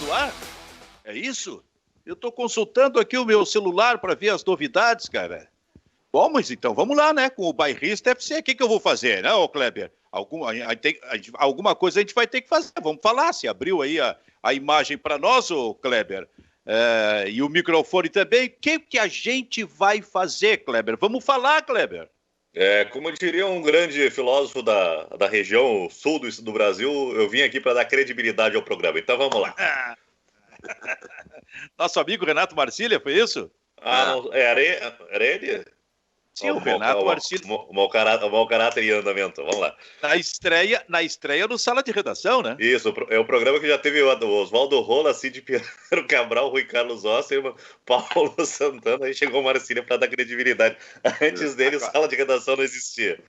do ar? É isso? Eu estou consultando aqui o meu celular para ver as novidades, cara. Bom, mas então vamos lá, né? Com o Bairrista FC, o que eu vou fazer, né, ô Kleber? Alguma coisa a gente vai ter que fazer. Vamos falar. Se abriu aí a imagem para nós, ô Kleber, e o microfone também. O que a gente vai fazer, Kleber? Vamos falar, Kleber. Como diria um grande filósofo da região sul do Brasil, eu vim aqui para dar credibilidade ao programa. Então vamos lá. Nosso amigo Renato Marcília, foi isso? Não, era ele? Sim, o Renato Marcília. O mau caráter em andamento, vamos lá. Na estreia no Sala de Redação, né? Isso, é o programa que já teve o Oswaldo Rola, Cid Pinheiro Cabral, Rui Carlos Osser, Paulo Santana, aí chegou o Marcília para dar credibilidade. Antes dele, o Sala de Redação não existia.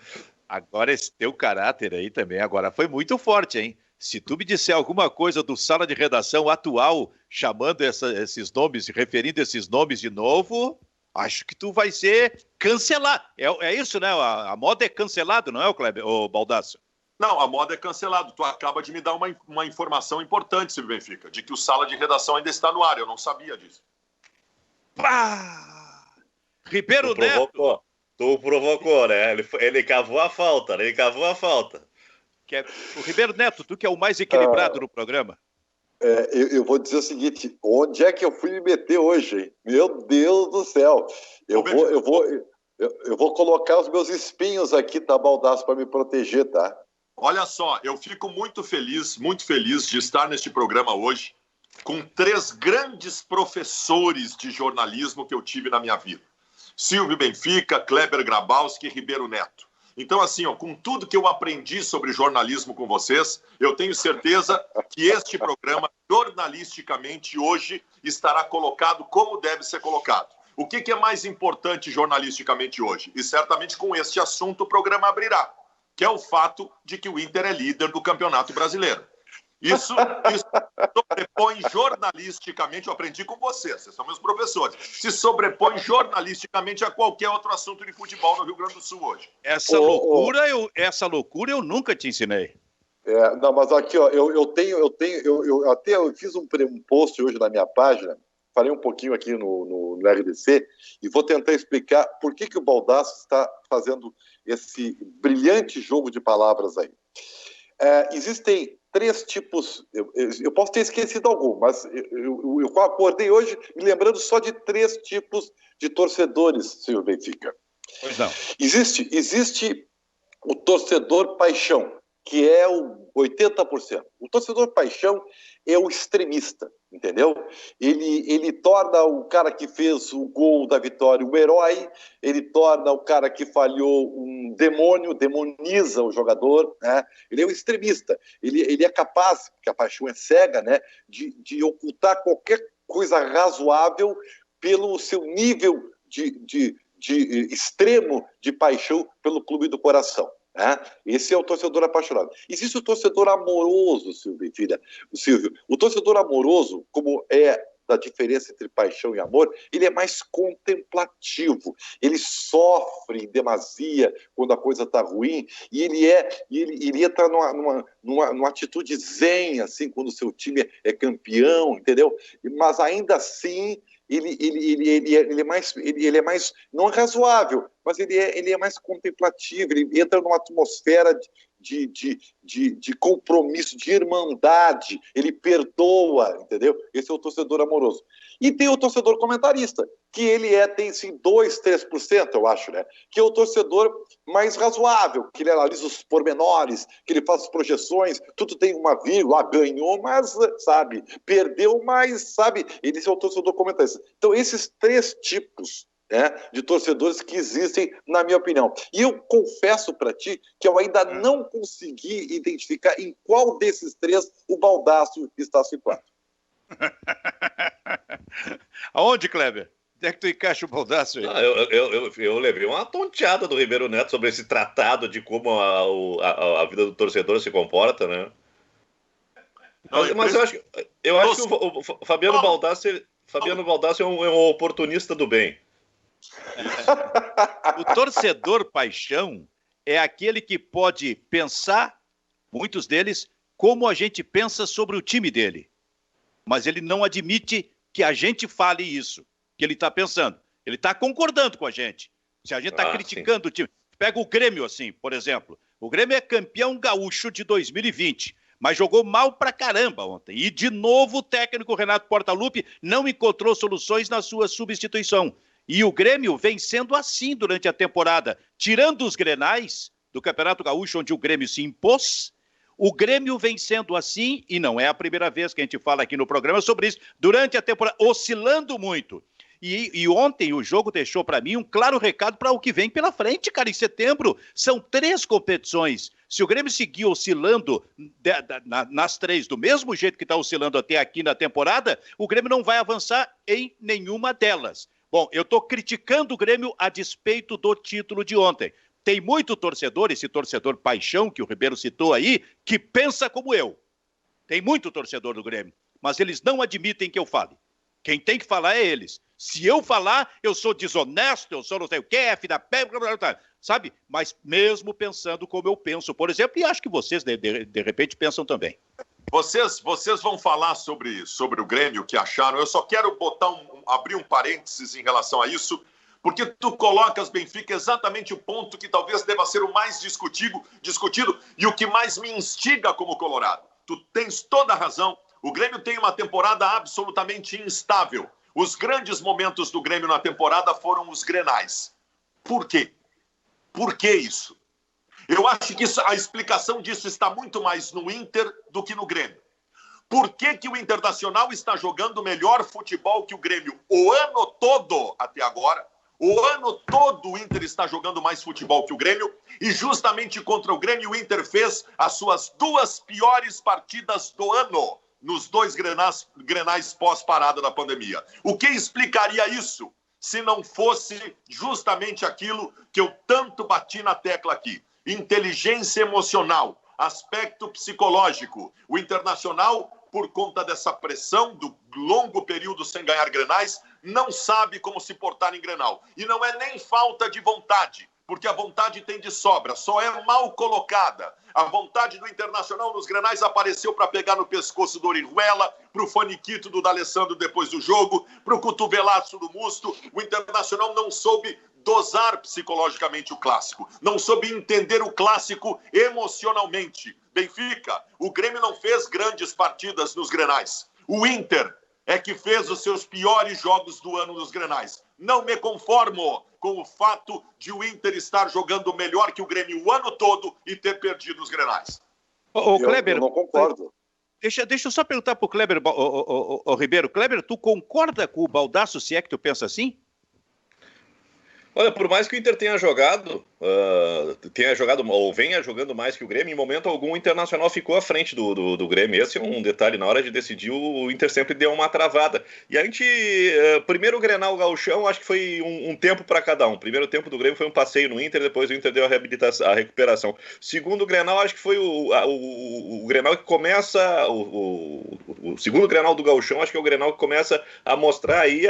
Agora, esse teu caráter aí também, agora foi muito forte, hein? Se tu me disser alguma coisa do Sala de Redação atual, chamando esses nomes, referindo esses nomes de novo, acho que tu vai ser cancelado. É isso, né? A moda é cancelado, não é, o Kleber, o Baldasso? Não, a moda é cancelado. Tu acaba de me dar uma informação importante, Silvio Benfica, de que o Sala de Redação ainda está no ar. Eu não sabia disso. Pá! Ribeiro Neto! Tu provocou, né? Ele cavou a falta, O Ribeiro Neto, tu que é o mais equilibrado no programa. Eu vou dizer o seguinte, onde é que eu fui me meter hoje, hein? Meu Deus do céu! Eu vou colocar os meus espinhos aqui, tá, Baldasso, para me proteger, tá? Olha só, eu fico muito feliz de estar neste programa hoje com 3 grandes professores de jornalismo que eu tive na minha vida. Silvio Benfica, Kleber Grabowski e Ribeiro Neto. Então, assim, com tudo que eu aprendi sobre jornalismo com vocês, eu tenho certeza que este programa, jornalisticamente, hoje, estará colocado como deve ser colocado. O que é mais importante jornalisticamente hoje? E certamente com este assunto o programa abrirá, que é o fato de que o Inter é líder do Campeonato Brasileiro. Isso sobrepõe jornalisticamente, eu aprendi com vocês são meus professores, se sobrepõe jornalisticamente a qualquer outro assunto de futebol no Rio Grande do Sul hoje. Essa loucura eu nunca te ensinei. Não, mas aqui, ó, eu até fiz um post hoje na minha página, falei um pouquinho aqui no RDC, e vou tentar explicar por que o Baldasso está fazendo esse brilhante jogo de palavras aí. Existem 3 tipos, eu posso ter esquecido algum, mas eu acordei hoje me lembrando só de 3 tipos de torcedores, Silvio Benfica. Pois não. Existe o torcedor paixão, que é o 80%. O torcedor paixão é o extremista, entendeu? Ele torna o cara que fez o gol da vitória um herói, ele torna o cara que falhou um demônio, demoniza o jogador, né? Ele é um extremista. Ele é capaz, porque a paixão é cega, né, de ocultar qualquer coisa razoável pelo seu nível de extremo de paixão pelo clube do coração. Esse é o torcedor apaixonado. Existe o torcedor amoroso, Silvio. O torcedor amoroso, como é da diferença entre paixão e amor, ele é mais contemplativo, ele sofre em demasia quando a coisa está ruim, e ele entra numa atitude zen, assim, quando o seu time é campeão, entendeu? Mas ainda assim ele é mais não é razoável, mas ele é mais contemplativo, ele entra numa atmosfera de compromisso, de irmandade, ele perdoa, entendeu? Esse é o torcedor amoroso. E tem o torcedor comentarista, que tem sim 2%, 3%, eu acho, né? Que é o torcedor mais razoável, que ele analisa os pormenores, que ele faz as projeções, tudo tem uma vírgula, ganhou, mas, sabe, perdeu, mas, sabe, esse é o torcedor comentarista. Então, esses 3 tipos, né, de torcedores que existem, na minha opinião. E eu confesso para ti que eu ainda não consegui identificar em qual desses 3 o Baldasso está situado. Aonde, Kleber? Onde é que tu encaixa o Baldasso aí? Eu levei uma tonteada do Ribeiro Neto sobre esse tratado de como a vida do torcedor se comporta, né? Mas eu acho que o Fabiano Baldasso é um oportunista do bem. O torcedor paixão é aquele que pode pensar, muitos deles, como a gente pensa sobre o time dele. mas ele não admite que a gente fale isso, que ele está pensando. Ele está concordando com a gente. Se a gente está criticando o time... Pega o Grêmio, assim, por exemplo. O Grêmio é campeão gaúcho de 2020, mas jogou mal pra caramba ontem. E, de novo, o técnico Renato Portaluppi não encontrou soluções na sua substituição. E o Grêmio vem sendo assim durante a temporada. Tirando os Grenais do Campeonato Gaúcho, onde o Grêmio se impôs, o Grêmio vem sendo assim, e não é a primeira vez que a gente fala aqui no programa sobre isso, durante a temporada, oscilando muito. E ontem o jogo deixou para mim um claro recado para o que vem pela frente, cara. Em setembro são 3 competições. Se o Grêmio seguir oscilando nas 3 do mesmo jeito que está oscilando até aqui na temporada, o Grêmio não vai avançar em nenhuma delas. Bom, eu estou criticando o Grêmio a despeito do título de ontem. Tem muito torcedor, esse torcedor paixão que o Ribeiro citou aí, que pensa como eu. Tem muito torcedor do Grêmio, mas eles não admitem que eu fale. Quem tem que falar é eles. Se eu falar, eu sou desonesto, eu sou não sei o quê, sabe? Mas mesmo pensando como eu penso, por exemplo, e acho que vocês, de repente, pensam também. Vocês vão falar sobre o Grêmio, que acharam. Eu só quero abrir um parênteses em relação a isso, porque tu colocas, Benfica, exatamente o ponto que talvez deva ser o mais discutido e o que mais me instiga como colorado. Tu tens toda a razão. O Grêmio tem uma temporada absolutamente instável. Os grandes momentos do Grêmio na temporada foram os Grenais. Por quê? Por que isso? Eu acho que a explicação disso está muito mais no Inter do que no Grêmio. Por que o Internacional está jogando melhor futebol que o Grêmio o ano todo até agora? O ano todo o Inter está jogando mais futebol que o Grêmio e justamente contra o Grêmio o Inter fez as suas 2 piores partidas do ano nos 2 Grenais pós-parada da pandemia. O que explicaria isso se não fosse justamente aquilo que eu tanto bati na tecla aqui? Inteligência emocional, aspecto psicológico. O Internacional, por conta dessa pressão do longo período sem ganhar Grenais, não sabe como se portar em Grenal. E não é nem falta de vontade, porque a vontade tem de sobra, só é mal colocada. A vontade do Internacional nos Grenais apareceu para pegar no pescoço do Orihuela, para o faniquito do D'Alessandro depois do jogo, para o cotovelaço do Musto. O Internacional não soube dosar psicologicamente o clássico, não soube entender o clássico emocionalmente. Benfica, o Grêmio não fez grandes partidas nos Grenais. O Inter é que fez os seus piores jogos do ano nos Grenais. Não me conformo com o fato de o Inter estar jogando melhor que o Grêmio o ano todo e ter perdido os Grenais. Kleber, eu não concordo. Deixa eu só perguntar para o Kleber, Ribeiro. Kleber, tu concorda com o Baldasso, se é que tu pensa assim? Olha, por mais que o Inter tenha jogado ou venha jogando mais que o Grêmio, em momento algum o Internacional ficou à frente do Grêmio. Esse é um detalhe, na hora de decidir o Inter sempre deu uma travada. E a gente, primeiro o Grenal Gauchão, acho que foi um tempo para cada um. Primeiro tempo do Grêmio foi um passeio no Inter, depois o Inter deu a recuperação. Segundo o Grenal, acho que foi o Grenal que começa, o segundo Grenal do Gauchão, acho que é o Grenal que começa a mostrar aí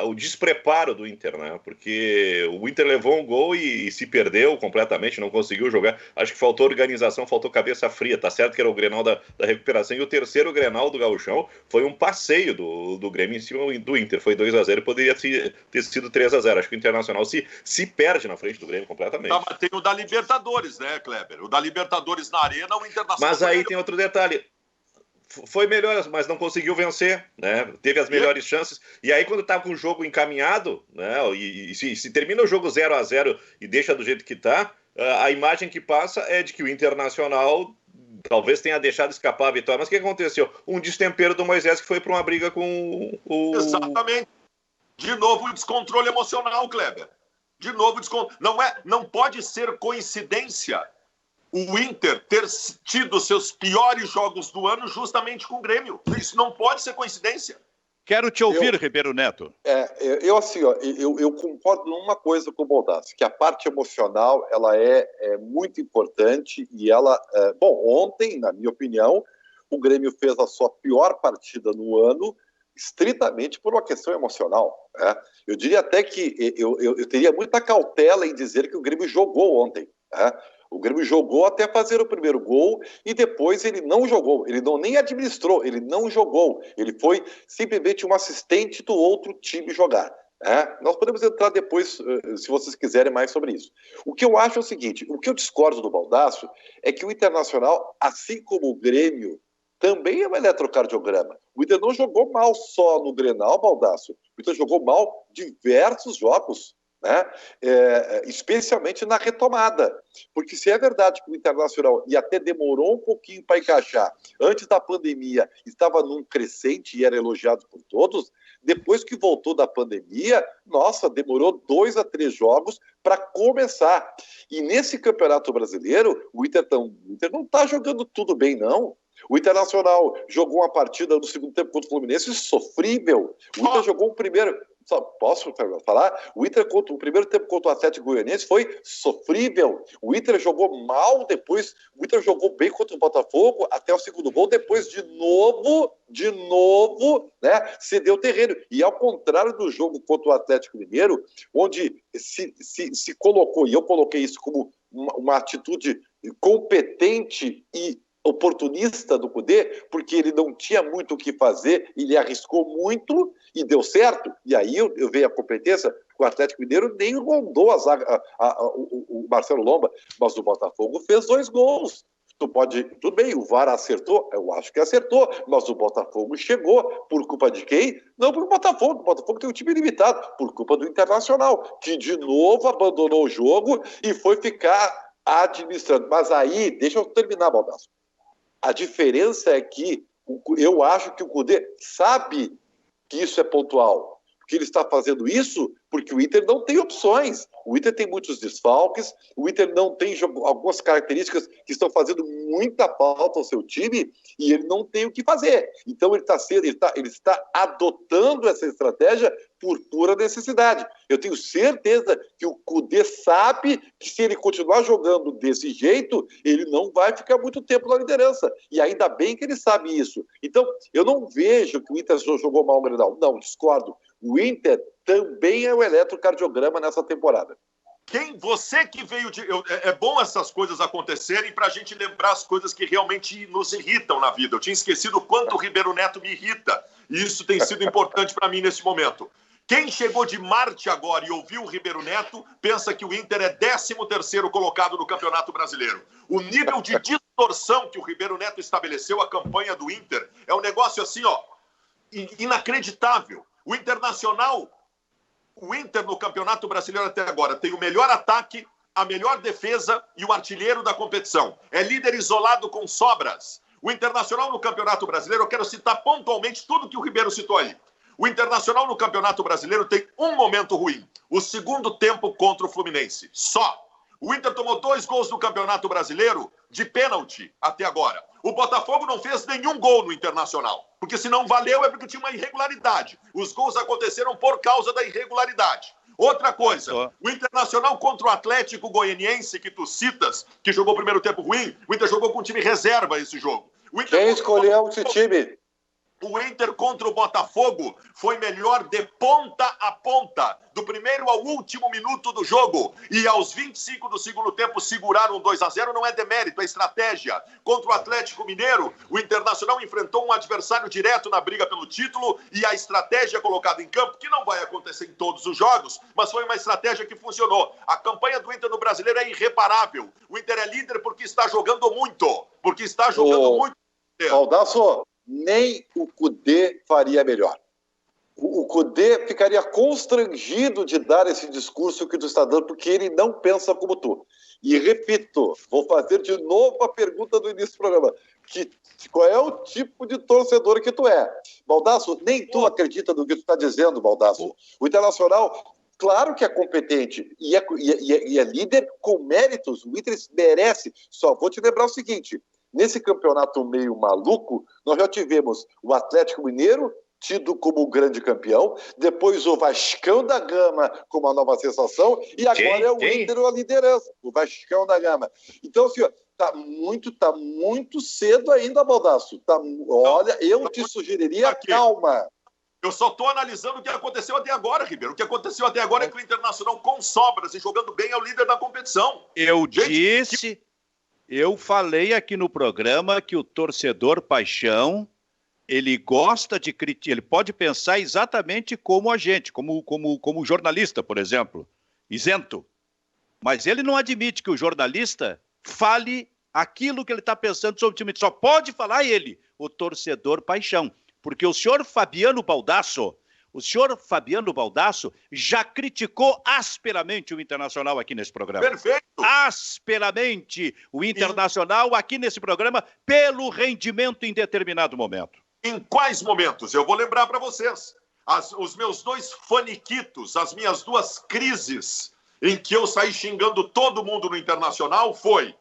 o despreparo do Inter, né? Porque o Inter levou um gol e se perdeu completamente, não conseguiu jogar. Acho que faltou organização, faltou cabeça fria. Tá certo que era o Grenal da recuperação. E o terceiro Grenal do Gauchão foi um passeio do Grêmio em cima do Inter. Foi 2-0 e poderia ter sido 3-0. Acho que o Internacional se perde na frente do Grêmio completamente. Tá, mas tem o da Libertadores, né, Kleber? O da Libertadores na Arena, o Internacional... Mas aí tem outro detalhe. Foi melhor, mas não conseguiu vencer, né? Teve as melhores chances. E aí, quando tá com o jogo encaminhado, né? E se termina o jogo 0-0 e deixa do jeito que tá, a imagem que passa é de que o Internacional talvez tenha deixado escapar a vitória. Mas o que aconteceu? Um destempero do Moisés que foi para uma briga com o... Exatamente. De novo, o descontrole emocional, Kleber. De novo, não pode ser coincidência o Inter ter tido seus piores jogos do ano justamente com o Grêmio. Isso não pode ser coincidência. Quero te ouvir, Ribeiro Neto. Eu concordo numa coisa com o Baldasso, que a parte emocional ela é muito importante e ela... ontem, na minha opinião, o Grêmio fez a sua pior partida no ano estritamente por uma questão emocional. Né? Eu diria até que eu teria muita cautela em dizer que o Grêmio jogou ontem. Né? O Grêmio jogou até fazer o primeiro gol e depois ele não jogou. Ele não nem administrou, ele não jogou. Ele foi simplesmente um assistente do outro time jogar. Nós podemos entrar depois, se vocês quiserem, mais sobre isso. O que eu acho é o seguinte, o que eu discordo do Baldasso é que o Internacional, assim como o Grêmio, também é um eletrocardiograma. O Inter não jogou mal só no Grenal, Baldasso. O Inter jogou mal diversos jogos, né? Especialmente na retomada. Porque se é verdade que o Internacional, e até demorou um pouquinho para encaixar, antes da pandemia estava num crescente e era elogiado por todos, depois que voltou da pandemia, nossa, demorou 2 a 3 jogos para começar. E nesse Campeonato Brasileiro, o Inter não está jogando tudo bem, não. O Internacional jogou uma partida no segundo tempo contra o Fluminense sofrível. O Inter jogou o primeiro... Posso falar? O Inter, o primeiro tempo contra o Atlético Goianiense foi sofrível. O Inter jogou mal depois. O Inter jogou bem contra o Botafogo até o segundo gol. Depois, de novo, né, cedeu terreno. E ao contrário do jogo contra o Atlético Mineiro, onde se colocou, e eu coloquei isso como uma atitude competente e oportunista do Cudê, porque ele não tinha muito o que fazer, ele arriscou muito e deu certo. E aí eu vejo a competência, o Atlético Mineiro nem rondou a zaga, o Marcelo Lomba, mas o Botafogo fez 2 gols. Tudo bem, o VAR acertou, eu acho que acertou, mas o Botafogo chegou por culpa de quem? Não por Botafogo. O Botafogo tem um time limitado, por culpa do Internacional, que de novo abandonou o jogo e foi ficar administrando. Mas aí, deixa eu terminar, Baldasso. A diferença é que eu acho que o Cudê sabe que isso é pontual, que ele está fazendo isso porque o Inter não tem opções. O Inter tem muitos desfalques, o Inter não tem algumas características que estão fazendo muita falta ao seu time e ele não tem o que fazer. Então ele está adotando essa estratégia por pura necessidade. Eu tenho certeza que o Cudê sabe que se ele continuar jogando desse jeito, ele não vai ficar muito tempo na liderança. E ainda bem que ele sabe isso. Então, eu não vejo que o Inter jogou mal no Grenal. Não, discordo. O Inter também é o eletrocardiograma nessa temporada. Você que veio de... É bom essas coisas acontecerem para a gente lembrar as coisas que realmente nos irritam na vida. Eu tinha esquecido o quanto o Ribeiro Neto me irrita. E isso tem sido importante para mim nesse momento. Quem chegou de Marte agora e ouviu o Ribeiro Neto pensa que o Inter é 13º colocado no Campeonato Brasileiro. O nível de distorção que o Ribeiro Neto estabeleceu a campanha do Inter é um negócio assim, inacreditável. O Inter no Campeonato Brasileiro até agora tem o melhor ataque, a melhor defesa e o artilheiro da competição. É líder isolado com sobras. O Internacional no Campeonato Brasileiro, eu quero citar pontualmente tudo que o Ribeiro citou aí. O Internacional no Campeonato Brasileiro tem um momento ruim. O segundo tempo contra o Fluminense. Só. O Inter tomou 2 gols no Campeonato Brasileiro de pênalti até agora. O Botafogo não fez nenhum gol no Internacional. Porque se não valeu é porque tinha uma irregularidade. Os gols aconteceram por causa da irregularidade. Outra coisa, o Internacional contra o Atlético Goianiense, que tu citas, que jogou o primeiro tempo ruim, o Inter jogou com time reserva esse jogo. Quem escolheu esse time? O Inter contra o Botafogo foi melhor de ponta a ponta, do primeiro ao último minuto do jogo. E aos 25 do segundo tempo seguraram 2-0, não é demérito, é estratégia. Contra o Atlético Mineiro, o Internacional enfrentou um adversário direto na briga pelo título e a estratégia colocada em campo, que não vai acontecer em todos os jogos, mas foi uma estratégia que funcionou. A campanha do Inter no Brasileiro é irreparável. O Inter é líder porque está jogando muito. Baldasso, nem o Cudê faria melhor. O Cudê ficaria constrangido de dar esse discurso que tu está dando, porque ele não pensa como tu. E repito, vou fazer de novo a pergunta do início do programa. Qual é o tipo de torcedor que tu é? Baldasso, nem tu acredita no que tu está dizendo, Baldasso. O Internacional, claro que é competente e é líder com méritos. O Inter merece. Só vou te lembrar o seguinte. Nesse campeonato meio maluco, nós já tivemos o Atlético Mineiro, tido como o grande campeão, depois o Vascão da Gama como a nova sensação, e agora é o Inter a liderança, o Vascão da Gama. Então, assim, tá muito cedo ainda, Baldasso. Olha, eu te sugeriria calma. Eu só estou analisando o que aconteceu até agora, Ribeiro. O que aconteceu até agora é que o Internacional, com sobras e jogando bem, é o líder da competição. Eu falei aqui no programa que o torcedor paixão, ele gosta de criticar, ele pode pensar exatamente como a gente, como jornalista, por exemplo, isento. Mas ele não admite que o jornalista fale aquilo que ele está pensando sobre o time. Só pode falar ele, o torcedor paixão. Porque o senhor Fabiano Baldasso já criticou asperamente o Internacional aqui nesse programa. Perfeito. Asperamente o Internacional aqui nesse programa pelo rendimento em determinado momento. Em quais momentos? Eu vou lembrar para vocês. Os meus 2 faniquitos, as minhas 2 crises em que eu saí xingando todo mundo no Internacional foi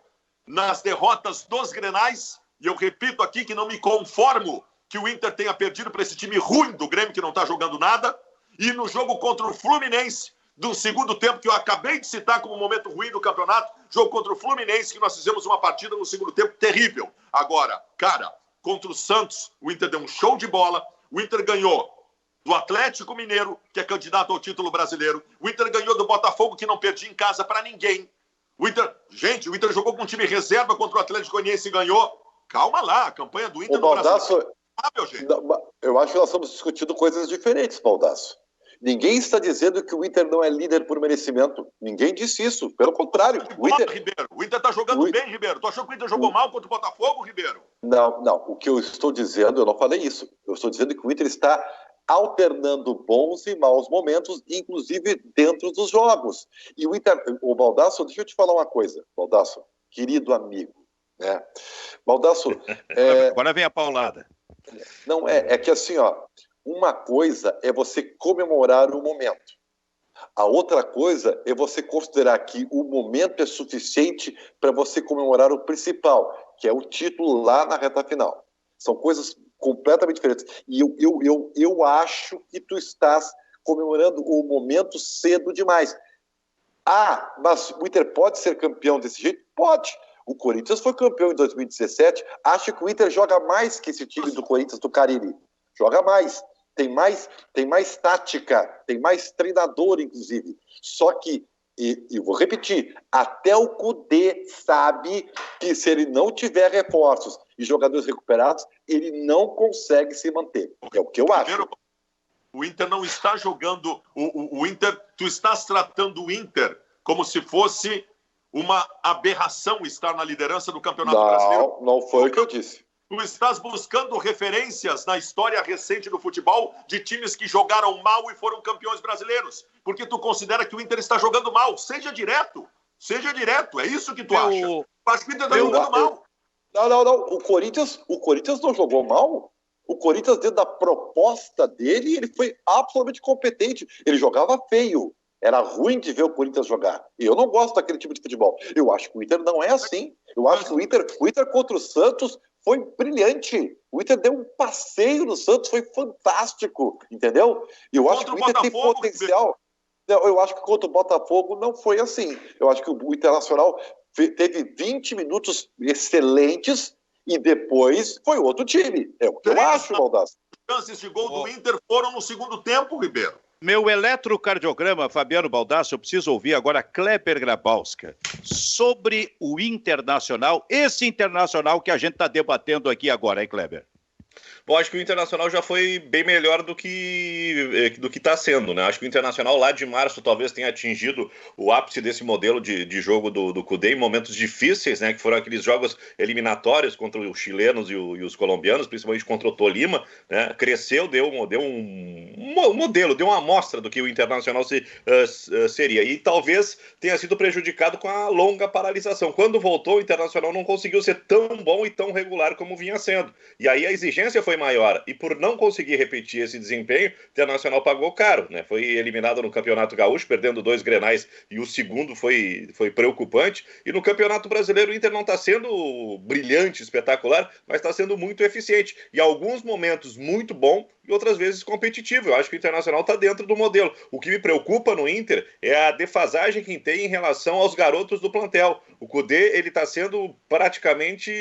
nas derrotas dos Grenais, e eu repito aqui que não me conformo que o Inter tenha perdido para esse time ruim do Grêmio, que não está jogando nada, e no jogo contra o Fluminense, do segundo tempo, que eu acabei de citar como momento ruim do campeonato, jogo contra o Fluminense, que nós fizemos uma partida no segundo tempo terrível. Agora, cara, contra o Santos, o Inter deu um show de bola, o Inter ganhou do Atlético Mineiro, que é candidato ao título brasileiro, o Inter ganhou do Botafogo, que não perdia em casa para ninguém. O Inter jogou com um time reserva contra o Atlético Goianiense e ganhou. Calma lá, a campanha do Inter no Brasil. Eu acho que nós estamos discutindo coisas diferentes, Baldasso. Ninguém está dizendo que o Inter não é líder por merecimento. Ninguém disse isso. Pelo contrário. O Inter está jogando bem, Ribeiro. Tu achou que o Inter jogou mal contra o Botafogo, Ribeiro? Não. O que eu estou dizendo, eu não falei isso. Eu estou dizendo que o Inter está alternando bons e maus momentos, inclusive dentro dos jogos. E o Baldasso, deixa eu te falar uma coisa, Baldasso, querido amigo, né? Baldasso... Agora vem a paulada. Não, é que assim, ó, uma coisa é você comemorar o momento. A outra coisa é você considerar que o momento é suficiente para você comemorar o principal, que é o título lá na reta final. São coisas completamente diferentes. E eu acho que tu estás comemorando o momento cedo demais. Ah, mas o Inter pode ser campeão desse jeito? Pode. O Corinthians foi campeão em 2017. Acho que o Inter joga mais que esse time do Corinthians do Cariri. Joga mais. Tem mais tática, tem mais treinador, inclusive. Só que, e vou repetir, até o Kudê sabe que se ele não tiver reforços e jogadores recuperados, ele não consegue se manter. É o que eu acho. O Inter não está jogando... O Inter, tu estás tratando o Inter como se fosse uma aberração estar na liderança do Campeonato Brasileiro. Não foi o que eu disse. Tu estás buscando referências na história recente do futebol de times que jogaram mal e foram campeões brasileiros. Porque tu considera que o Inter está jogando mal. Seja direto. É isso que tu acha. Eu acho que o Inter está jogando mal. Não. O Corinthians não jogou mal. O Corinthians, dentro da proposta dele, ele foi absolutamente competente. Ele jogava feio. Era ruim de ver o Corinthians jogar. E eu não gosto daquele tipo de futebol. Eu acho que o Inter não é assim. Eu acho que o Inter contra o Santos foi brilhante. O Inter deu um passeio no Santos, foi fantástico, entendeu? E eu acho que o Inter tem potencial. Eu acho que contra o Botafogo não foi assim. Eu acho que o Internacional teve 20 minutos excelentes e depois foi outro time. É o que eu acho, Baldasso. As chances de gol do Inter foram no segundo tempo, Ribeiro. Meu eletrocardiograma, Fabiano Baldasso, eu preciso ouvir agora Kleber Grabowska sobre o Internacional, esse Internacional que a gente está debatendo aqui agora, hein, Kleber? Bom, acho que o Internacional já foi bem melhor do que está sendo, né? Acho que o Internacional lá de março talvez tenha atingido o ápice desse modelo de jogo do Kudê em momentos difíceis, né? Que foram aqueles jogos eliminatórios contra os chilenos e os colombianos, principalmente contra o Tolima, né? Cresceu, deu um modelo, deu uma amostra do que o Internacional seria. E talvez tenha sido prejudicado com a longa paralisação. Quando voltou, o Internacional não conseguiu ser tão bom e tão regular como vinha sendo. E aí a exigência foi maior, e por não conseguir repetir esse desempenho, o Internacional pagou caro, né? Foi eliminado no Campeonato Gaúcho, perdendo 2 Grenais, e o segundo foi preocupante, e no Campeonato Brasileiro o Inter não está sendo brilhante, espetacular, mas está sendo muito eficiente, e em alguns momentos muito bom, e outras vezes competitivo. Eu acho que o Internacional está dentro do modelo. O que me preocupa no Inter é a defasagem que tem em relação aos garotos do plantel. O Kudê, ele está sendo praticamente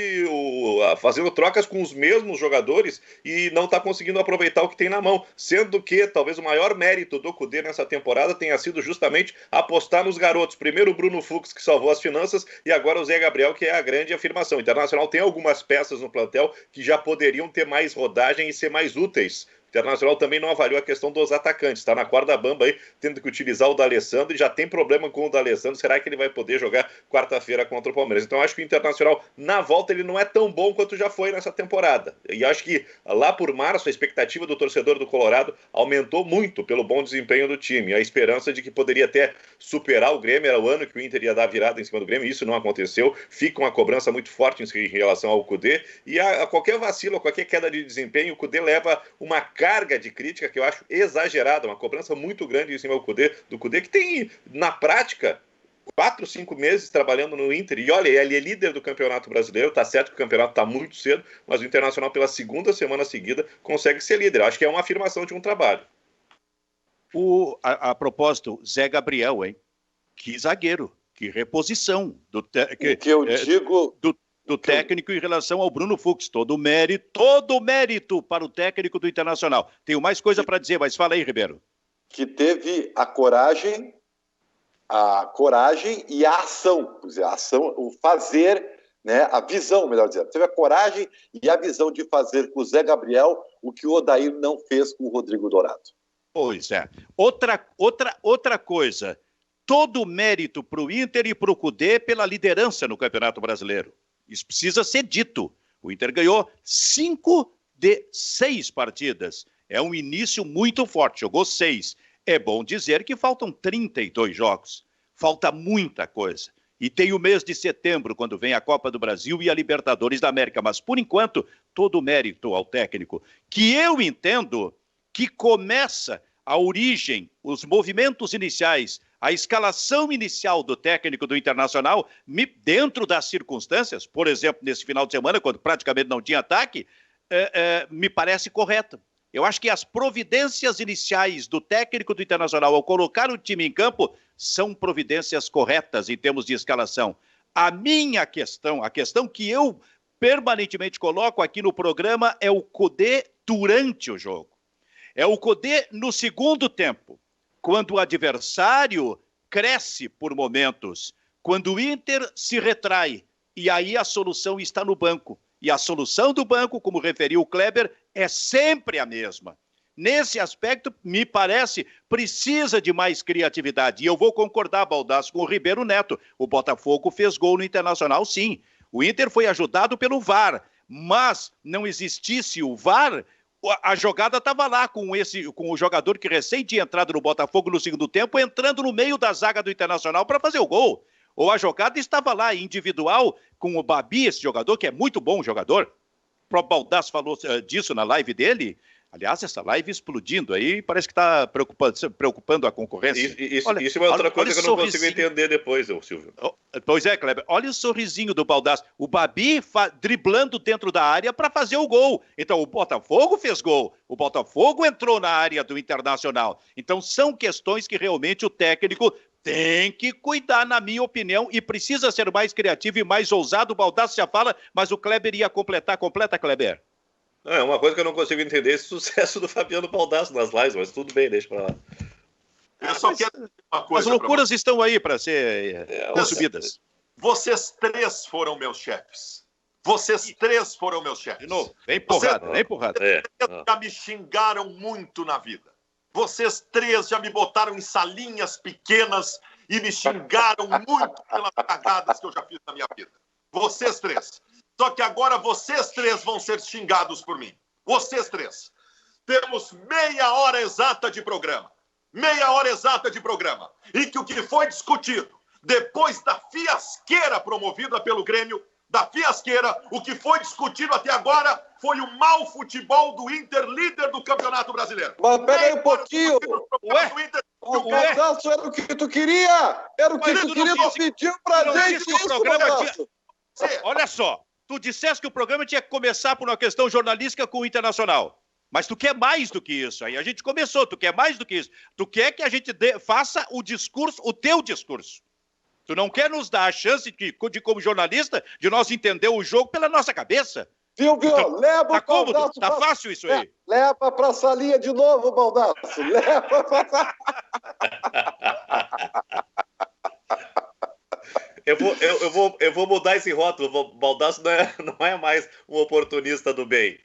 fazendo trocas com os mesmos jogadores e não está conseguindo aproveitar o que tem na mão, sendo que talvez o maior mérito do Kudê nessa temporada tenha sido justamente apostar nos garotos. Primeiro o Bruno Fux, que salvou as finanças, e agora o Zé Gabriel, que é a grande afirmação. O Internacional tem algumas peças no plantel que já poderiam ter mais rodagem e ser mais úteis. O Internacional também não avaliou a questão dos atacantes, está na corda bamba aí, tendo que utilizar o D'Alessandro, e já tem problema com o D'Alessandro. Será que ele vai poder jogar quarta-feira contra o Palmeiras? Então acho que o Internacional, na volta, ele não é tão bom quanto já foi nessa temporada. E acho que lá por março, a expectativa do torcedor do Colorado aumentou muito pelo bom desempenho do time. A esperança de que poderia até superar o Grêmio, era o ano que o Inter ia dar virada em cima do Grêmio, isso não aconteceu. Fica uma cobrança muito forte em relação ao Kudê, e a qualquer vacilo, a qualquer queda de desempenho, o Kudê leva uma carga de crítica que eu acho exagerada, uma cobrança muito grande em cima do Kudê, que tem, na prática, 4, 5 meses trabalhando no Inter, e olha, ele é líder do Campeonato Brasileiro, tá certo que o campeonato tá muito cedo, mas o Internacional, pela segunda semana seguida, consegue ser líder. Acho que é uma afirmação de um trabalho. A propósito, Zé Gabriel, hein? Que zagueiro, que reposição do técnico em relação ao Bruno Fux. Todo mérito para o técnico do Internacional. Tenho mais coisa para dizer, mas fala aí, Ribeiro. Que teve a coragem e a ação, quer dizer, a ação, o fazer, né, a visão, melhor dizendo. Teve a coragem e a visão de fazer com o Zé Gabriel o que o Odair não fez com o Rodrigo Dourado. Pois é. Outra coisa, todo mérito para o Inter e para o Kudê pela liderança no Campeonato Brasileiro. Isso precisa ser dito. O Inter ganhou 5 de 6 partidas. É um início muito forte, jogou 6. É bom dizer que faltam 32 jogos. Falta muita coisa. E tem o mês de setembro, quando vem a Copa do Brasil e a Libertadores da América. Mas, por enquanto, todo o mérito ao técnico. Que eu entendo que começa a origem, os movimentos iniciais, a escalação inicial do técnico do Internacional, dentro das circunstâncias, por exemplo, nesse final de semana, quando praticamente não tinha ataque, me parece correta. Eu acho que as providências iniciais do técnico do Internacional ao colocar o time em campo são providências corretas em termos de escalação. A minha questão, a questão que eu permanentemente coloco aqui no programa é o Kudê durante o jogo. É o Kudê no segundo tempo, quando o adversário cresce por momentos, quando o Inter se retrai, e aí a solução está no banco. E a solução do banco, como referiu o Kleber, é sempre a mesma. Nesse aspecto, me parece, precisa de mais criatividade. E eu vou concordar, Baldasso, com o Ribeiro Neto. O Botafogo fez gol no Internacional, sim. O Inter foi ajudado pelo VAR, mas não existisse o VAR, a jogada estava lá com o jogador que recém tinha entrado no Botafogo no segundo tempo, entrando no meio da zaga do Internacional para fazer o gol. Ou a jogada estava lá, individual, com o Babi, esse jogador, que é muito bom jogador. O próprio Baldasso falou disso na live dele. Aliás, essa live explodindo aí, parece que está preocupando a concorrência. Isso é uma outra coisa que eu não consigo entender depois, Silvio. Pois é, Kleber. Olha o sorrisinho do Baldasso. O Babi driblando dentro da área para fazer o gol. Então, o Botafogo fez gol. O Botafogo entrou na área do Internacional. Então, são questões que realmente o técnico tem que cuidar, na minha opinião, e precisa ser mais criativo e mais ousado. O Baldasso já fala, mas o Kleber ia completar. Completa, Kleber. É uma coisa que eu não consigo entender, esse sucesso do Fabiano Baldasso nas lives, mas tudo bem, deixa pra lá. Eu só quero dizer uma coisa. As loucuras estão aí para ser consumidas. Vocês três foram meus chefes. Vocês três foram meus chefes. De novo, vem porrada, vem porrada. Vocês já me xingaram muito na vida. Vocês três já me botaram em salinhas pequenas e me xingaram muito pelas cagadas que eu já fiz na minha vida. Vocês três. Só que agora vocês três vão ser xingados por mim. Vocês três. Temos meia hora exata de programa. Meia hora exata de programa. E que o que foi discutido depois da fiasqueira promovida pelo Grêmio, da fiasqueira, o que foi discutido até agora foi o mau futebol do Inter, líder do Campeonato Brasileiro. Mas pera aí um pouquinho. O Baldasso era o que tu queria. Era o que tu queria, não pediu pra gente isso, Olha só. Tu disseste que o programa tinha que começar por uma questão jornalística com o Internacional. Mas tu quer mais do que isso. Aí a gente começou, tu quer mais do que isso. Tu quer que a gente faça o discurso, o teu discurso. Tu não quer nos dar a chance de como jornalista, de nós entender o jogo pela nossa cabeça? Silvio, Então, leva tá o Baldasso. Tá fácil isso aí. Leva pra salinha de novo, Baldasso. Leva pra... Eu vou mudar esse rótulo. O Baldasso não é mais um oportunista do bem.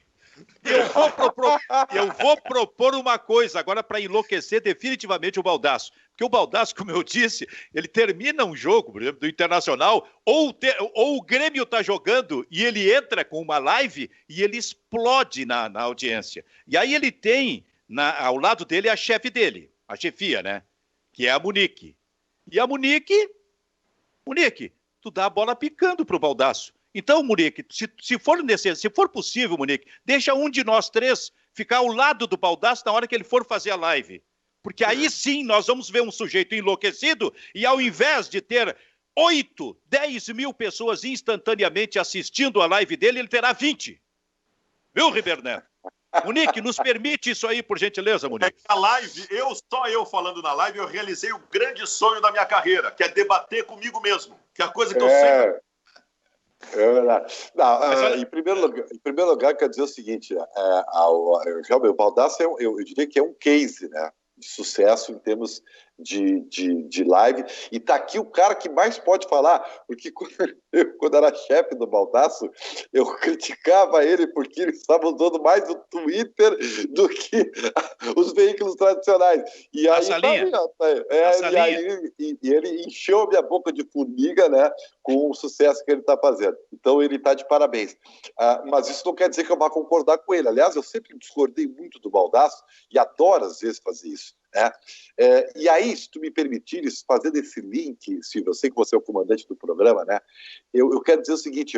Eu vou propor uma coisa agora para enlouquecer definitivamente o Baldasso. Porque o Baldasso, como eu disse, ele termina um jogo, por exemplo, do Internacional, ou o Grêmio está jogando e ele entra com uma live e ele explode na audiência. E aí ele tem ao lado dele a chefe dele, a chefia, né? Que é a Monique. E a Monique, tu dá a bola picando pro Baldasso. Então, Monique, se for possível, Monique, deixa um de nós três ficar ao lado do Baldasso na hora que ele for fazer a live. Porque aí sim nós vamos ver um sujeito enlouquecido e ao invés de ter 8, 10 mil pessoas instantaneamente assistindo a live dele, ele terá 20. Viu, Ribeiro Neto? Monique, nos permite isso aí, por gentileza, Monique. A live, só eu falando na live, eu realizei o grande sonho da minha carreira, que é debater comigo mesmo. Que é a coisa que eu sempre... É verdade. Não, em primeiro lugar, quero dizer o seguinte, o Baldasso, eu diria que é um case, né, de sucesso em termos de live, e tá aqui o cara que mais pode falar, porque quando era chefe do Baldasso, eu criticava ele porque ele estava usando mais o Twitter do que os veículos tradicionais. E aí, ele encheu a minha boca de formiga, né, com o sucesso que ele está fazendo. Então ele está de parabéns. Mas isso não quer dizer que eu vá concordar com ele. Aliás, eu sempre discordei muito do Baldasso e adoro às vezes fazer isso. Né? E aí, se tu me permitires fazer esse link, Silvio, eu sei que você é o comandante do programa, né? Eu quero dizer o seguinte,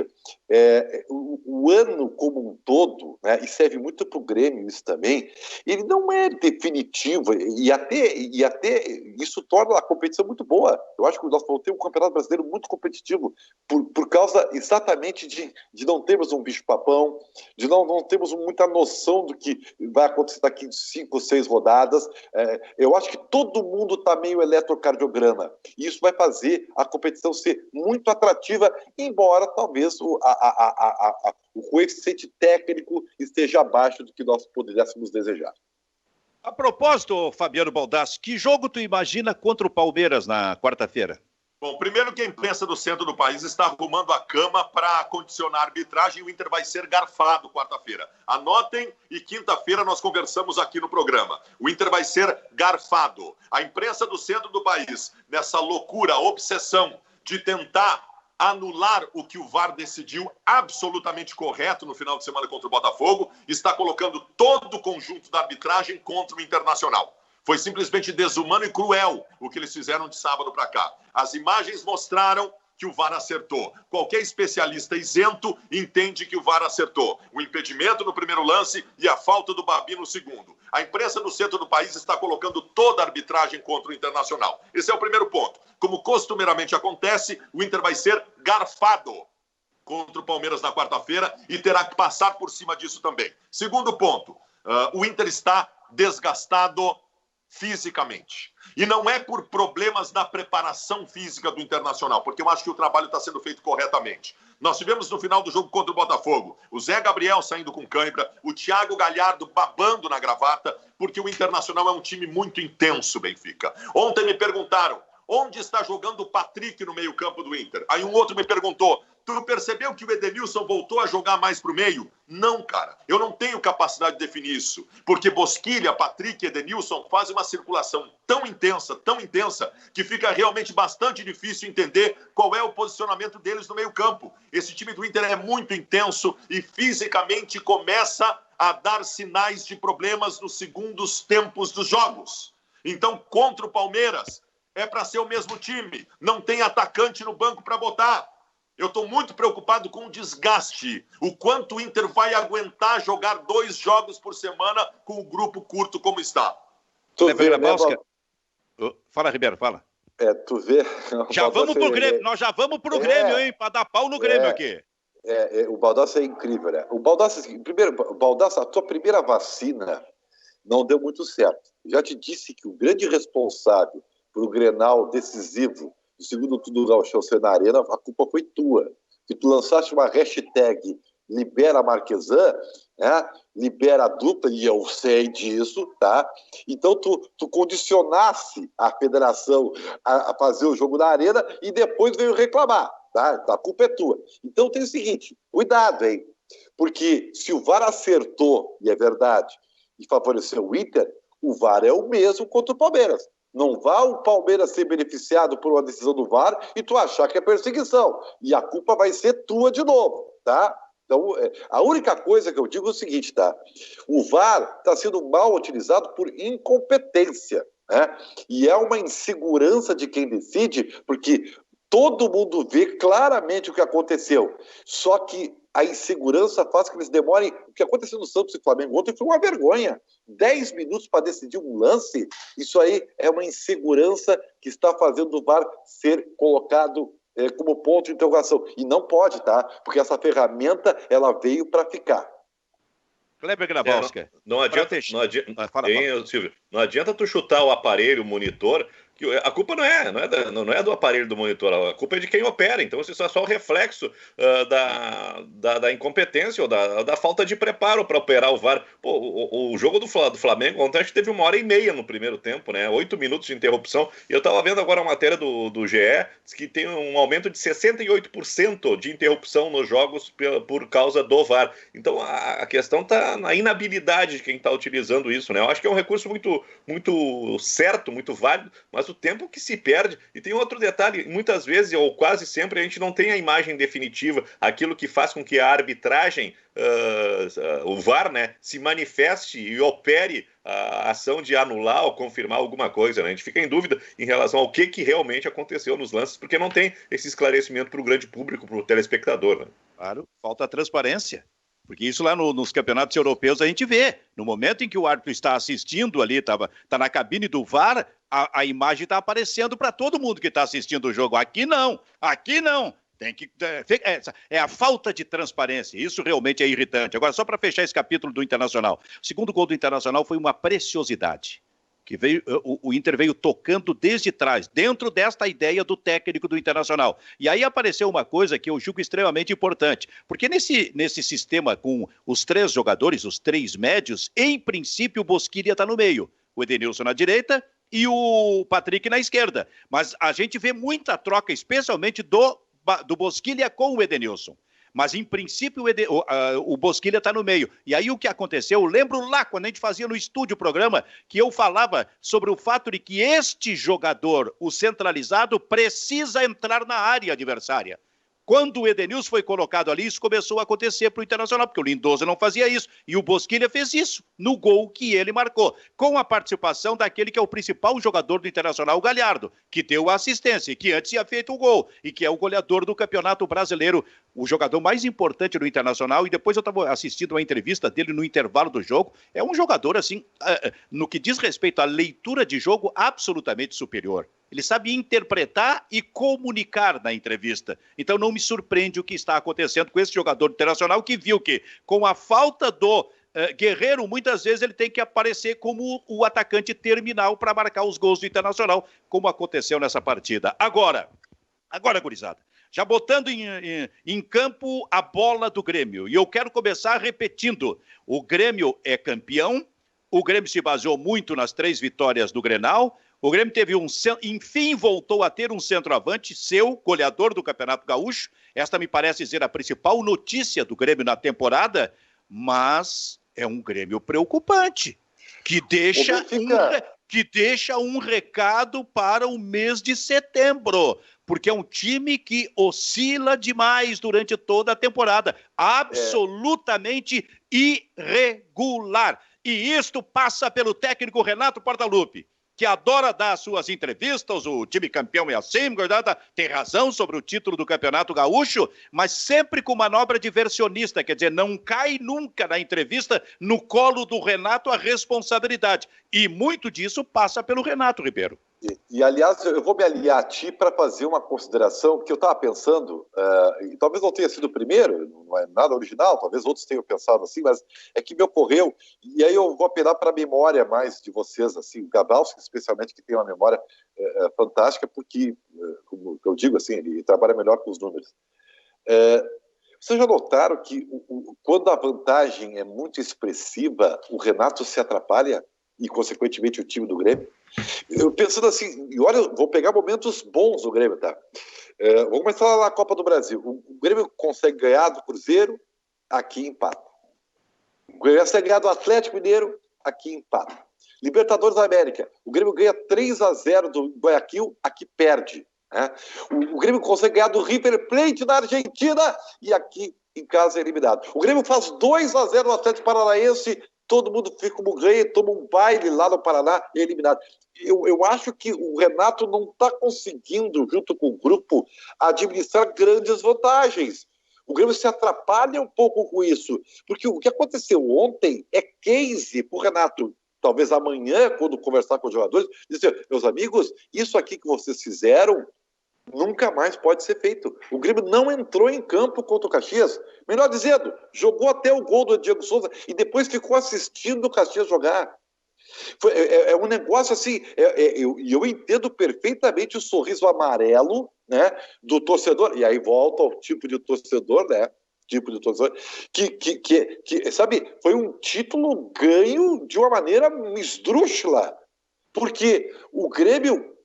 o ano como um todo, né, e serve muito para o Grêmio isso também, ele não é definitivo, e até isso torna a competição muito boa. Eu acho que nós vamos ter um campeonato brasileiro muito competitivo, por causa exatamente de não termos um bicho-papão, de não termos muita noção do que vai acontecer daqui 5 ou 6 rodadas. Eu acho que todo mundo está meio eletrocardiograma. E isso vai fazer a competição ser muito atrativa, embora talvez o coeficiente técnico esteja abaixo do que nós pudéssemos desejar. A propósito, Fabiano Baldasso, que jogo tu imagina contra o Palmeiras na quarta-feira? Bom, primeiro que a imprensa do centro do país está arrumando a cama para condicionar a arbitragem e o Inter vai ser garfado quarta-feira. Anotem e quinta-feira nós conversamos aqui no programa. O Inter vai ser garfado. A imprensa do centro do país, nessa loucura, obsessão de tentar anular o que o VAR decidiu absolutamente correto no final de semana contra o Botafogo, está colocando todo o conjunto da arbitragem contra o Internacional. Foi simplesmente desumano e cruel o que eles fizeram de sábado para cá. As imagens mostraram que o VAR acertou. Qualquer especialista isento entende que o VAR acertou. O impedimento no primeiro lance e a falta do Babi no segundo. A imprensa do centro do país está colocando toda a arbitragem contra o Internacional. Esse é o primeiro ponto. Como costumeiramente acontece, o Inter vai ser garfado contra o Palmeiras na quarta-feira e terá que passar por cima disso também. Segundo ponto, o Inter está desgastado fisicamente. E não é por problemas na preparação física do Internacional, porque eu acho que o trabalho está sendo feito corretamente. Nós tivemos no final do jogo contra o Botafogo o Zé Gabriel saindo com cãibra, o Thiago Galhardo babando na gravata, porque o Internacional é um time muito intenso, Benfica. Ontem me perguntaram, onde está jogando o Patrick no meio-campo do Inter? Aí um outro me perguntou, tu percebeu que o Edenilson voltou a jogar mais pro meio? Não, cara. Eu não tenho capacidade de definir isso. Porque Bosquilha, Patrick e Edenilson fazem uma circulação tão intensa, que fica realmente bastante difícil entender qual é o posicionamento deles no meio-campo. Esse time do Inter é muito intenso e fisicamente começa a dar sinais de problemas nos segundos tempos dos jogos. Então, contra o Palmeiras, é para ser o mesmo time. Não tem atacante no banco para botar. Eu estou muito preocupado com o desgaste. O quanto o Inter vai aguentar jogar 2 jogos por semana com o grupo curto como está. Fala, Ribeiro, fala. Tu vê... Já vamos pro Grêmio. Nós já vamos pro Grêmio, hein? Para dar pau no Grêmio aqui. O Baldasso é incrível, né? O Baldasso, a tua primeira vacina não deu muito certo. Já te disse que o grande responsável por o Grenal decisivo no segundo turno do Gauchão ser na Arena, a culpa foi tua. Que tu lançaste uma hashtag libera Marquesan, né? Libera a dupla, e eu sei disso, tá? Então tu condicionasse a federação a fazer o jogo na Arena e depois veio reclamar, tá? A culpa é tua. Então tem o seguinte, cuidado, hein? Porque se o VAR acertou, e é verdade, e favoreceu o Inter, o VAR é o mesmo contra o Palmeiras. Não vá o Palmeiras ser beneficiado por uma decisão do VAR e tu achar que é perseguição. E a culpa vai ser tua de novo, tá? Então, a única coisa que eu digo é o seguinte, tá? O VAR está sendo mal utilizado por incompetência, né? E é uma insegurança de quem decide, porque todo mundo vê claramente o que aconteceu. Só que a insegurança faz que eles demorem. O que aconteceu no Santos e Flamengo ontem foi uma vergonha. 10 minutos para decidir um lance, isso aí é uma insegurança que está fazendo o VAR ser colocado como ponto de interrogação. E não pode, tá? Porque essa ferramenta, ela veio para ficar. Kleber Grabowska. Não adianta, Silvio, não adianta tu chutar o aparelho, o monitor, que a culpa não é do aparelho do monitor, a culpa é de quem opera. Então isso é só o reflexo da incompetência ou da falta de preparo para operar o VAR. Pô, o jogo do Flamengo ontem acho que teve 1h30 no primeiro tempo, né? 8 minutos de interrupção. E eu estava vendo agora uma matéria do GE, diz que tem um aumento de 68% de interrupção nos jogos por causa do VAR. Então a questão está na inabilidade de quem está utilizando isso, né? Eu acho que é um recurso muito, muito certo, muito válido, mas o tempo que se perde. E tem outro detalhe, muitas vezes, ou quase sempre, a gente não tem a imagem definitiva, aquilo que faz com que a arbitragem, o VAR, né, se manifeste e opere a ação de anular ou confirmar alguma coisa, né? A gente fica em dúvida em relação ao que realmente aconteceu nos lances, porque não tem esse esclarecimento para o grande público, para o telespectador, né? Claro, falta transparência. Porque isso lá nos campeonatos europeus a gente vê. No momento em que o árbitro está assistindo ali, tá na cabine do VAR, a imagem está aparecendo para todo mundo que está assistindo o jogo. Aqui não. Tem que, é a falta de transparência. Isso realmente é irritante. Agora, só para fechar esse capítulo do Internacional. O segundo gol do Internacional foi uma preciosidade. Que veio, o Inter veio tocando desde trás, dentro desta ideia do técnico do Internacional. E aí apareceu uma coisa que eu julgo extremamente importante, porque nesse sistema com os 3 jogadores, os 3 médios, em princípio o Bosquilha está no meio, o Edenilson na direita e o Patrick na esquerda. Mas a gente vê muita troca, especialmente do Bosquilha com o Edenilson. Mas, em princípio, o Bosquilha está no meio. E aí, o que aconteceu? Eu lembro lá, quando a gente fazia no estúdio o programa, que eu falava sobre o fato de que este jogador, o centralizado, precisa entrar na área adversária. Quando o Edenilson foi colocado ali, isso começou a acontecer para o Internacional, porque o Lindoso não fazia isso. E o Bosquilha fez isso no gol que ele marcou, com a participação daquele que é o principal jogador do Internacional, o Galhardo, que deu a assistência, e que antes tinha feito o gol, e que é o goleador do Campeonato Brasileiro, o jogador mais importante do Internacional. E depois eu estava assistindo uma entrevista dele no intervalo do jogo. É um jogador, assim, no que diz respeito à leitura de jogo, absolutamente superior. Ele sabe interpretar e comunicar na entrevista. Então não me surpreende o que está acontecendo com esse jogador internacional que viu que, com a falta do Guerreiro, muitas vezes ele tem que aparecer como o atacante terminal para marcar os gols do Internacional, como aconteceu nessa partida. Agora, gurizada, já botando em campo a bola do Grêmio. E eu quero começar repetindo. O Grêmio é campeão, o Grêmio se baseou muito nas 3 vitórias do Grenal. O Grêmio enfim voltou a ter um centroavante, seu goleador do Campeonato Gaúcho. Esta me parece ser a principal notícia do Grêmio na temporada, mas é um Grêmio preocupante, que deixa um recado para o mês de setembro, porque é um time que oscila demais durante toda a temporada, absolutamente irregular. E isto passa pelo técnico Renato Portaluppi, que adora dar suas entrevistas, o time campeão é assim, tem razão sobre o título do Campeonato Gaúcho, mas sempre com manobra diversionista, quer dizer, não cai nunca na entrevista no colo do Renato a responsabilidade. E muito disso passa pelo Renato, Ribeiro. Aliás, eu vou me aliar a ti para fazer uma consideração que eu estava pensando, e talvez não tenha sido o primeiro, não é nada original, talvez outros tenham pensado assim, mas é que me ocorreu, e aí eu vou apelar para a memória mais de vocês, assim, o Gabalski, especialmente, que tem uma memória fantástica, porque, como eu digo, assim, ele trabalha melhor com os números. Vocês já notaram que quando a vantagem é muito expressiva, o Renato se atrapalha e, consequentemente, o time do Grêmio? Eu pensando assim, e olha, vou pegar momentos bons do Grêmio, tá? Vamos começar lá na Copa do Brasil. O Grêmio consegue ganhar do Cruzeiro, aqui empata. O Grêmio consegue ganhar do Atlético Mineiro, aqui empata. Libertadores da América, o Grêmio ganha 3-0 do Guayaquil, aqui perde. Né? O Grêmio consegue ganhar do River Plate da Argentina e aqui em casa é eliminado. O Grêmio faz 2-0 no Atlético Paranaense, todo mundo fica como ganha, toma um baile lá no Paraná e é eliminado. Eu acho que o Renato não está conseguindo, junto com o grupo, administrar grandes vantagens. O Grêmio se atrapalha um pouco com isso, porque o que aconteceu ontem é case para o Renato. Talvez amanhã, quando conversar com os jogadores, dizer, meus amigos, isso aqui que vocês fizeram nunca mais pode ser feito. O Grêmio não entrou em campo contra o Caxias. Melhor dizendo, jogou até o gol do Diego Souza e depois ficou assistindo o Caxias jogar. É um negócio assim, eu entendo perfeitamente o sorriso amarelo, né, do torcedor, e aí volta ao tipo de torcedor, né, que sabe, foi um título ganho de uma maneira esdrúxula, porque o Grêmio,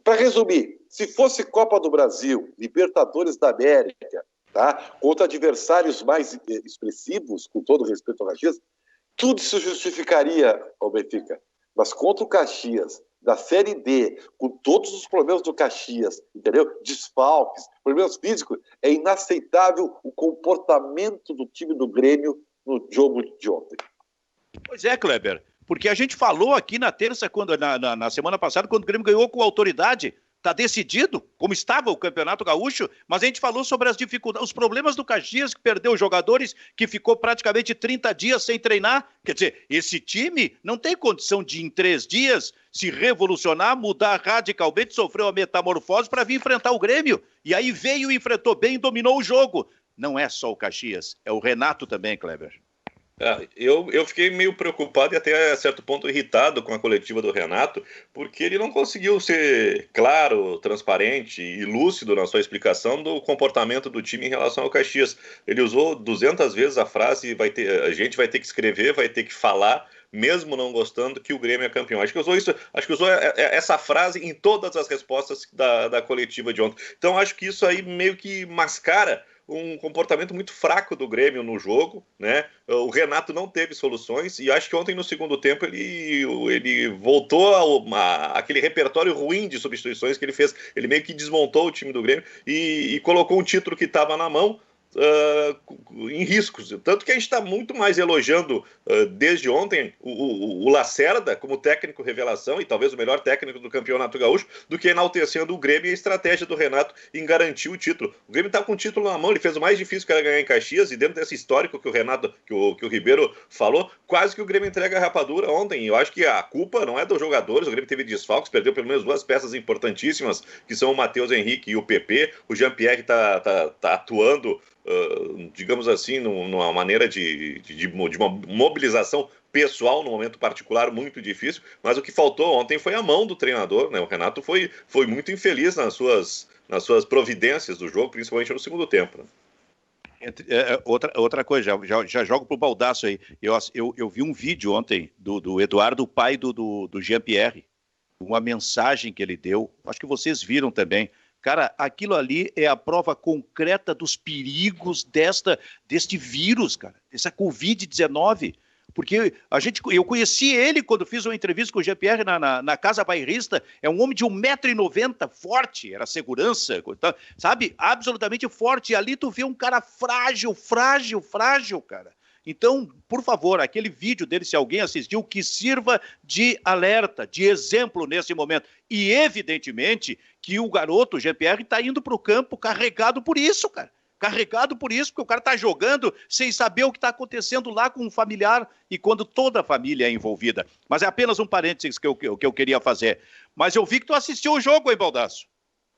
para resumir, se fosse Copa do Brasil, Libertadores da América, tá, contra adversários mais expressivos, com todo respeito ao Caxias, tudo se justificaria ao Benfica. Mas contra o Caxias, da Série D, com todos os problemas do Caxias, entendeu? Desfalques, problemas físicos, é inaceitável o comportamento do time do Grêmio no jogo de ontem. Pois é, Kleber, porque a gente falou aqui na terça, na semana passada, quando o Grêmio ganhou com autoridade. Está decidido, como estava o Campeonato Gaúcho, mas a gente falou sobre as dificuldades, os problemas do Caxias, que perdeu jogadores, que ficou praticamente 30 dias sem treinar. Quer dizer, esse time não tem condição de, em 3 dias, se revolucionar, mudar radicalmente, sofreu a metamorfose para vir enfrentar o Grêmio. E aí veio, enfrentou bem e dominou o jogo. Não é só o Caxias, é o Renato também, Kleber. Eu fiquei meio preocupado e até a certo ponto irritado com a coletiva do Renato, porque ele não conseguiu ser claro, transparente e lúcido na sua explicação do comportamento do time em relação ao Caxias. Ele usou 200 vezes a frase, a gente vai ter que escrever, vai ter que falar, mesmo não gostando que o Grêmio é campeão. Acho que usou essa frase em todas as respostas da coletiva de ontem. Então acho que isso aí meio que mascara um comportamento muito fraco do Grêmio no jogo, né? O Renato não teve soluções e acho que ontem no segundo tempo ele voltou aquele repertório ruim de substituições que ele fez. Ele meio que desmontou o time do Grêmio e colocou um título que estava na mão em riscos, tanto que a gente está muito mais elogiando desde ontem o Lacerda como técnico revelação e talvez o melhor técnico do Campeonato Gaúcho, do que enaltecendo o Grêmio e a estratégia do Renato em garantir o título. O Grêmio está com o título na mão, ele fez o mais difícil que era ganhar em Caxias, e dentro desse histórico que o Renato, que o Ribeiro falou, quase que o Grêmio entrega a rapadura ontem. Eu acho que a culpa não é dos jogadores, o Grêmio teve desfalques, perdeu pelo menos 2 peças importantíssimas, que são o Matheus Henrique e o PP. O Jean-Pierre tá atuando, digamos assim, numa maneira de uma mobilização pessoal, num momento particular muito difícil, mas o que faltou ontem foi a mão do treinador, né? O Renato foi muito infeliz nas suas providências do jogo, principalmente no segundo tempo, né? Outra coisa, já jogo pro baldaço aí. Eu vi um vídeo ontem do Eduardo, o pai do Jean-Pierre, uma mensagem que ele deu, acho que vocês viram também. Cara, aquilo ali é a prova concreta dos perigos deste vírus, cara, essa Covid-19, porque eu conheci ele quando fiz uma entrevista com o Jean-Pierre na Casa Bairrista. É um homem de 1,90 m, forte, era segurança, sabe, absolutamente forte, e ali tu vê um cara frágil, cara. Então, por favor, aquele vídeo dele, se alguém assistiu, que sirva de alerta, de exemplo nesse momento. E, evidentemente, que o garoto, o Jean-Pierre, está indo para o campo carregado por isso, cara. carregado por isso, porque o cara está jogando sem saber o que está acontecendo lá com um familiar e quando toda a família é envolvida. Mas é apenas um parênteses que eu queria fazer. Mas eu vi que tu assistiu o jogo, hein, Baldasso?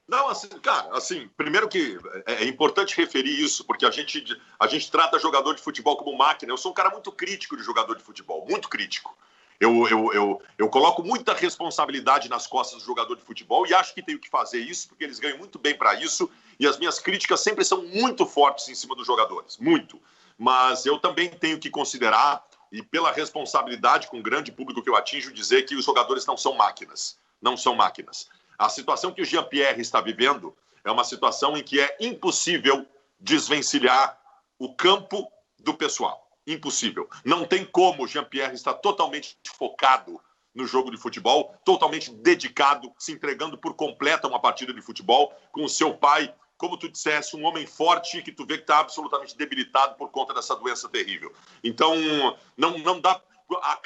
Não, assim, cara, assim, primeiro que é importante referir isso, porque a gente trata jogador de futebol como máquina. Eu sou um cara muito crítico de jogador de futebol, muito crítico. Eu coloco muita responsabilidade nas costas do jogador de futebol e acho que tenho que fazer isso, porque eles ganham muito bem para isso, e as minhas críticas sempre são muito fortes em cima dos jogadores, muito. Mas eu também tenho que considerar, e pela responsabilidade com o grande público que eu atinjo, dizer que os jogadores não são máquinas, não são máquinas. A situação que o Jean-Pierre está vivendo é uma situação em que é impossível desvencilhar o campo do pessoal. Impossível. Não tem como o Jean-Pierre estar totalmente focado no jogo de futebol, totalmente dedicado, se entregando por completo a uma partida de futebol, com o seu pai, como tu disseste, um homem forte que tu vê que está absolutamente debilitado por conta dessa doença terrível. Então, não dá...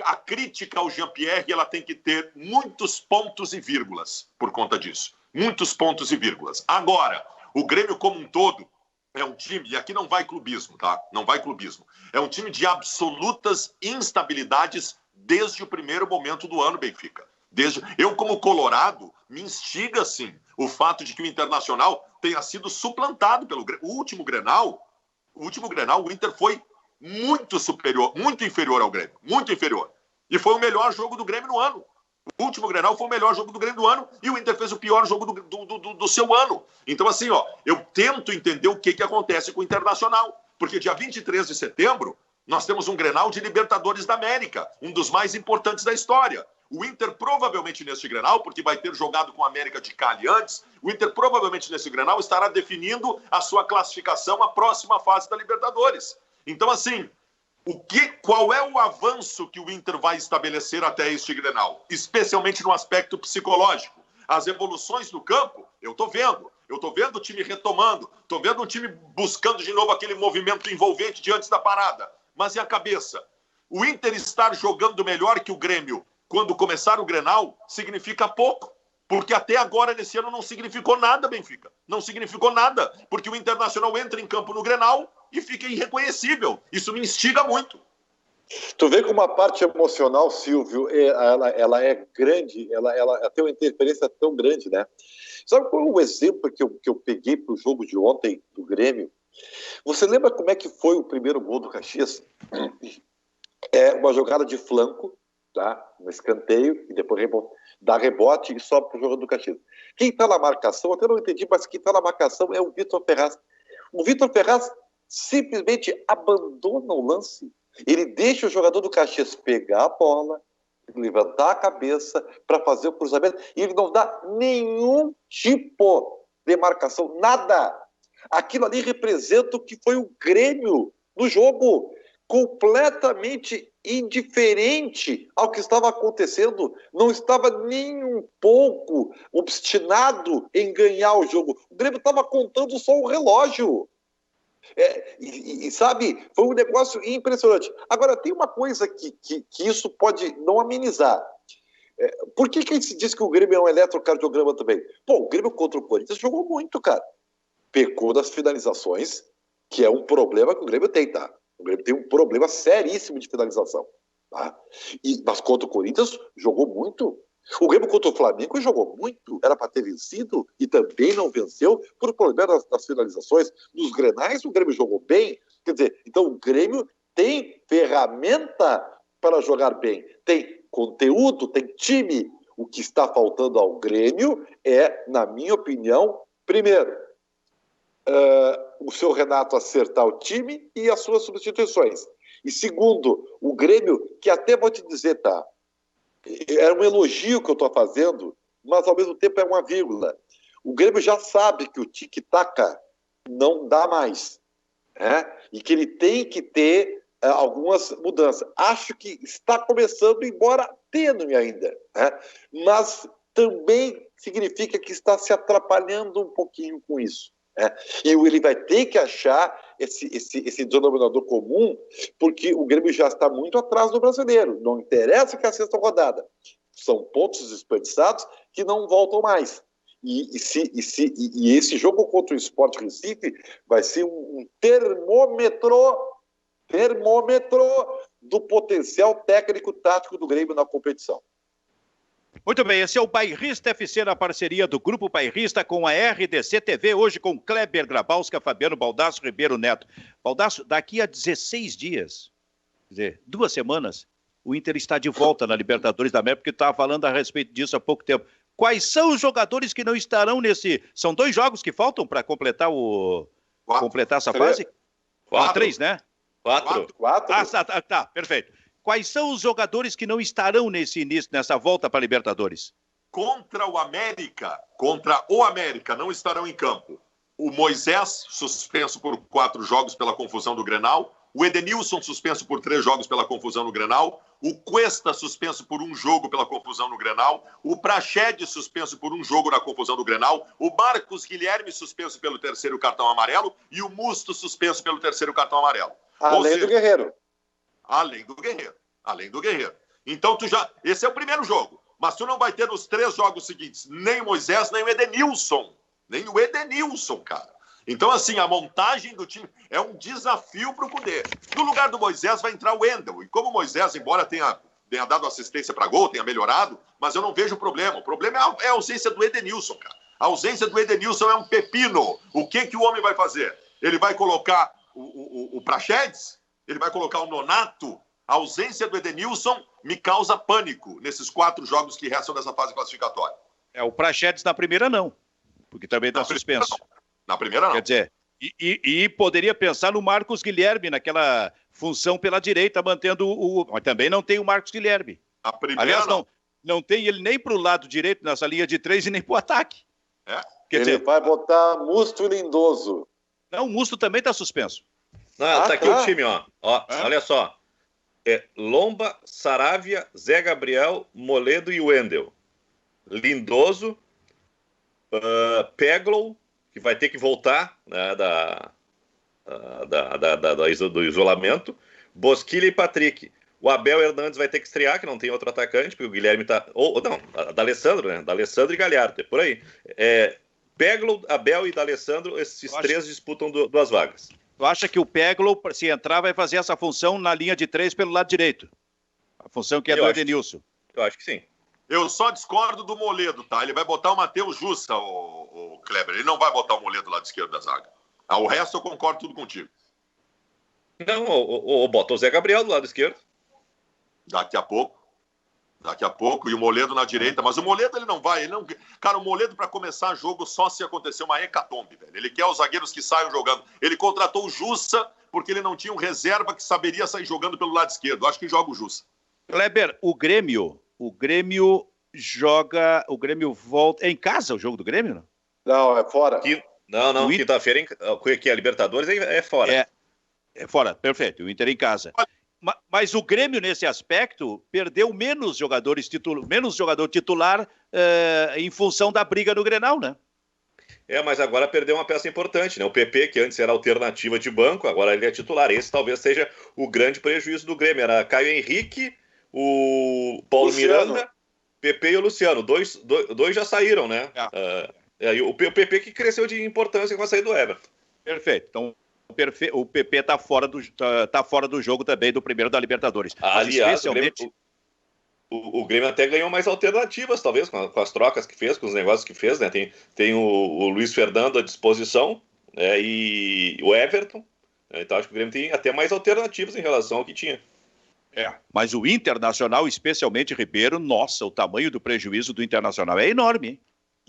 A crítica ao Jean-Pierre, ela tem que ter muitos pontos e vírgulas por conta disso. Muitos pontos e vírgulas. Agora, o Grêmio como um todo é um time, e aqui não vai clubismo, tá? Não vai clubismo. É um time de absolutas instabilidades desde o primeiro momento do ano, Benfica. Eu, como colorado, me instiga, sim, o fato de que o Internacional tenha sido suplantado pelo Grêmio. O último Grenal, o Inter foi muito superior, muito inferior ao Grêmio, muito inferior. E foi o melhor jogo do Grêmio no ano. O último Grenal foi o melhor jogo do Grêmio do ano e o Inter fez o pior jogo do seu ano. Então, assim, eu tento entender o que acontece com o Internacional. Porque dia 23 de setembro, nós temos um Grenal de Libertadores da América, um dos mais importantes da história. O Inter provavelmente nesse Grenal, porque vai ter jogado com a América de Cali antes, o Inter provavelmente nesse Grenal estará definindo a sua classificação à próxima fase da Libertadores. Então, assim, qual é o avanço que o Inter vai estabelecer até este Grenal? Especialmente no aspecto psicológico. As evoluções do campo, eu estou vendo. Eu estou vendo o time retomando. Estou vendo o time buscando de novo aquele movimento envolvente diante da parada. Mas e a cabeça? O Inter estar jogando melhor que o Grêmio quando começar o Grenal significa pouco. Porque até agora, nesse ano, não significou nada, Benfica. Não significou nada. Porque o Internacional entra em campo no Grenal e fica irreconhecível. Isso me instiga muito. Tu vê como a parte emocional, Silvio, ela é grande, ela tem uma interferência tão grande, né? Sabe qual é o exemplo que eu peguei para o jogo de ontem do Grêmio? Você lembra como é que foi o primeiro gol do Caxias? É uma jogada de flanco, tá? Um escanteio, e depois dá rebote e sobe para o jogo do Caxias. Quem está na marcação, até não entendi, mas quem está na marcação é o Vitor Ferraz. O Vitor Ferraz simplesmente abandona o lance. Ele deixa o jogador do Caxias pegar a bola, levantar a cabeça para fazer o cruzamento, e ele não dá nenhum tipo de marcação, nada. Aquilo ali representa o que foi o Grêmio no jogo, completamente indiferente ao que estava acontecendo, não estava nem um pouco obstinado em ganhar o jogo. O Grêmio estava contando só o relógio. Sabe, foi um negócio impressionante. Agora, tem uma coisa que isso pode não amenizar. Por que se diz que o Grêmio é um eletrocardiograma também? Pô, o Grêmio contra o Corinthians jogou muito, cara. Pecou das finalizações, que é um problema que o Grêmio tem, tá? O Grêmio tem um problema seríssimo de finalização, tá? Mas contra o Corinthians jogou muito. O Grêmio contra o Flamengo jogou muito, era para ter vencido e também não venceu por problema das finalizações. Nos Grenais o Grêmio jogou bem, quer dizer, então o Grêmio tem ferramenta para jogar bem, tem conteúdo, tem time. O que está faltando ao Grêmio é, na minha opinião, primeiro, o seu Renato acertar o time e as suas substituições. E segundo, o Grêmio, que até vou te dizer, tá? É um elogio que eu estou fazendo, mas ao mesmo tempo é uma vírgula. O Grêmio já sabe que o tic-tac não dá mais, né? E que ele tem que ter algumas mudanças. Acho que está começando, embora tênue ainda, né? Mas também significa que está se atrapalhando um pouquinho com isso. E ele vai ter que achar esse denominador comum, porque o Grêmio já está muito atrás do Brasileiro. Não interessa que é a sexta rodada. São pontos desperdiçados que não voltam mais. E esse jogo contra o Sport Recife vai ser um termômetro do potencial técnico-tático do Grêmio na competição. Muito bem, esse é o Bairrista FC na parceria do Grupo Bairrista com a RDC TV, hoje com Kleber Grabowska, Fabiano Baldasso, Ribeiro Neto. Baldasso, daqui a 16 dias, quer dizer, 2 semanas, o Inter está de volta na Libertadores da América, porque estava falando a respeito disso há pouco tempo. Quais são os jogadores que não estarão nesse... São 2 jogos que faltam para completar essa fase? 4. 3, né? 4. Tá, perfeito. Quais são os jogadores que não estarão nessa volta para a Libertadores? Contra o América, não estarão em campo. O Moisés, suspenso por 4 jogos pela confusão do Grenal. O Edenilson, suspenso por 3 jogos pela confusão no Grenal. O Cuesta, suspenso por 1 jogo pela confusão no Grenal. O Praxedes, suspenso por 1 jogo na confusão do Grenal. O Marcos Guilherme, suspenso pelo 3º cartão amarelo. E o Musto, suspenso pelo 3º cartão amarelo. Além do Guerreiro. Além do Guerreiro. Então, esse é o primeiro jogo. Mas tu não vai ter nos 3 jogos seguintes nem o Moisés, nem o Edenilson. Nem o Edenilson, cara. Então, assim, a montagem do time é um desafio para o Cudê. No lugar do Moisés vai entrar o Wendel. E como o Moisés, embora tenha dado assistência para gol, tenha melhorado, mas eu não vejo problema. O problema é a ausência do Edenilson, cara. A ausência do Edenilson é um pepino. O que o homem vai fazer? Ele vai colocar o Praxedes? Ele vai colocar o Nonato? A ausência do Edenilson me causa pânico nesses 4 jogos que restam dessa fase classificatória. O Praxedes na primeira não, porque também está suspenso. Na primeira não. Quer dizer, e poderia pensar no Marcos Guilherme, naquela função pela direita, mantendo mas também não tem o Marcos Guilherme. Na primeira Aliás, não tem ele nem para o lado direito nessa linha de 3 e nem para o ataque. Ele vai botar Musto e Lindoso. Não, o Musto também está suspenso. Não, tá aqui o time, ó. Olha só. Lomba, Saravia, Zé Gabriel, Moledo e Wendel. Lindoso, Peglow, que vai ter que voltar, né, do isolamento, Bosquilha e Patrick. O Abel Hernandes vai ter que estrear, que não tem outro atacante, porque o Guilherme tá... D'Alessandro, né? D'Alessandro e Galhardo, por aí. Peglow, Abel e D'Alessandro, esses 3 disputam 2 vagas. Tu acha que o Peglow, se entrar, vai fazer essa função na linha de 3 pelo lado direito? A função que é do Edenilson. Eu acho que sim. Eu só discordo do Moledo, tá? Ele vai botar o Matheus Jussa, o Kleber. Ele não vai botar o Moledo do lado esquerdo da zaga. O resto eu concordo tudo contigo. Não, ou bota o Zé Gabriel do lado esquerdo. Daqui a pouco, e o Moledo na direita, mas o Moledo ele não vai, cara, o Moledo para começar jogo só se acontecer uma hecatombe, velho. Ele quer os zagueiros que saiam jogando. Ele contratou o Jussa porque ele não tinha um reserva que saberia sair jogando pelo lado esquerdo. Acho que joga o Jussa. Kleber, o Grêmio joga, o Grêmio volta, é em casa o jogo do Grêmio? Não, é fora. Não, quinta-feira que é a Libertadores é fora. É fora, perfeito, o Inter em casa. Mas o Grêmio, nesse aspecto, perdeu menos jogador titular em função da briga no Grenal, né? Mas agora perdeu uma peça importante, né? O PP, que antes era alternativa de banco, agora ele é titular. Esse talvez seja o grande prejuízo do Grêmio. Era Caio Henrique, o Paulo Luciano. Miranda, PP e o Luciano. Dois já saíram, né? O PP que cresceu de importância com a saída do Everton. Perfeito. Então, o PP está fora do jogo também do primeiro da Libertadores. Aliás, o Grêmio até ganhou mais alternativas, talvez, com as trocas que fez, com os negócios que fez, né? Tem o Luiz Fernando à disposição, né? E o Everton. Então acho que o Grêmio tem até mais alternativas em relação ao que tinha. Mas o Internacional, especialmente Ribeiro, nossa, o tamanho do prejuízo do Internacional é enorme, hein?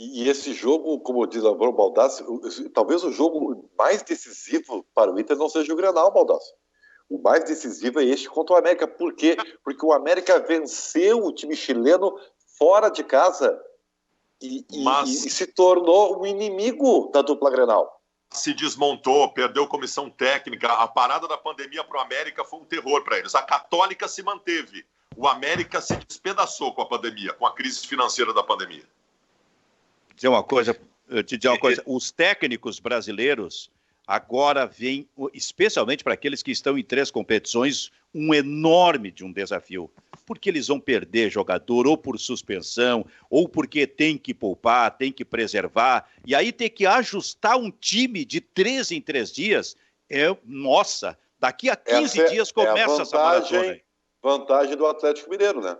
E esse jogo, como diz o Baldasso, talvez o jogo mais decisivo para o Inter não seja o Grenal, Baldasso. O mais decisivo é este contra o América. Por quê? Porque o América venceu o time chileno fora de casa e se tornou um inimigo da dupla Grenal. Se desmontou, perdeu comissão técnica. A parada da pandemia para o América foi um terror para eles. A Católica se manteve. O América se despedaçou com a pandemia, com a crise financeira da pandemia. Te dizer uma coisa, os técnicos brasileiros agora veem, especialmente para aqueles que estão em 3 competições, um enorme desafio. porque eles vão perder jogador ou por suspensão, ou porque tem que poupar, tem que preservar, e aí ter que ajustar um time de 3 em 3 dias, nossa, daqui a 15 dias começa essa maratona aí. Vantagem do Atlético Mineiro, né?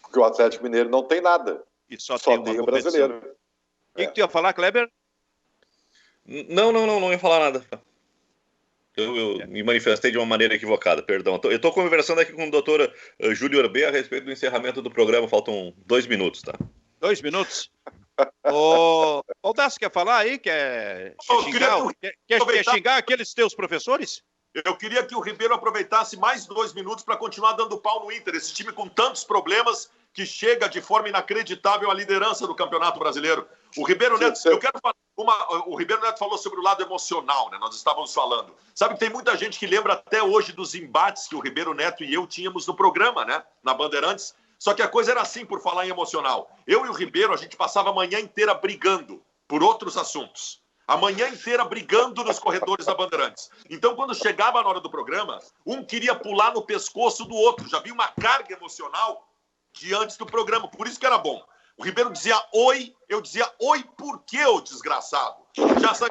Porque o Atlético Mineiro não tem nada. E só tem o brasileiro. O que tu ia falar, Kleber? Não ia falar nada. Eu me manifestei de uma maneira equivocada, perdão. Eu estou conversando aqui com o doutor Júlio Orbê a respeito do encerramento do programa. Faltam 2 minutos, tá? 2 minutos? O Baldasso quer falar aí? Quer xingar aqueles teus professores? Eu queria que o Ribeiro aproveitasse mais 2 minutos para continuar dando pau no Inter. Esse time com tantos problemas que chega de forma inacreditável à liderança do Campeonato Brasileiro. O Ribeiro Neto, eu quero falar o Ribeiro Neto falou sobre o lado emocional, né? Nós estávamos falando. Sabe que tem muita gente que lembra até hoje dos embates que o Ribeiro Neto e eu tínhamos no programa, né? Na Bandeirantes. Só que a coisa era assim, por falar em emocional. Eu e o Ribeiro, a gente passava a manhã inteira brigando por outros assuntos. A manhã inteira brigando nos corredores da Bandeirantes. Então, quando chegava na hora do programa, um queria pular no pescoço do outro. Já havia uma carga emocional de antes do programa. Por isso que era bom. O Ribeiro dizia oi, eu dizia oi por quê, ô desgraçado? Já sai.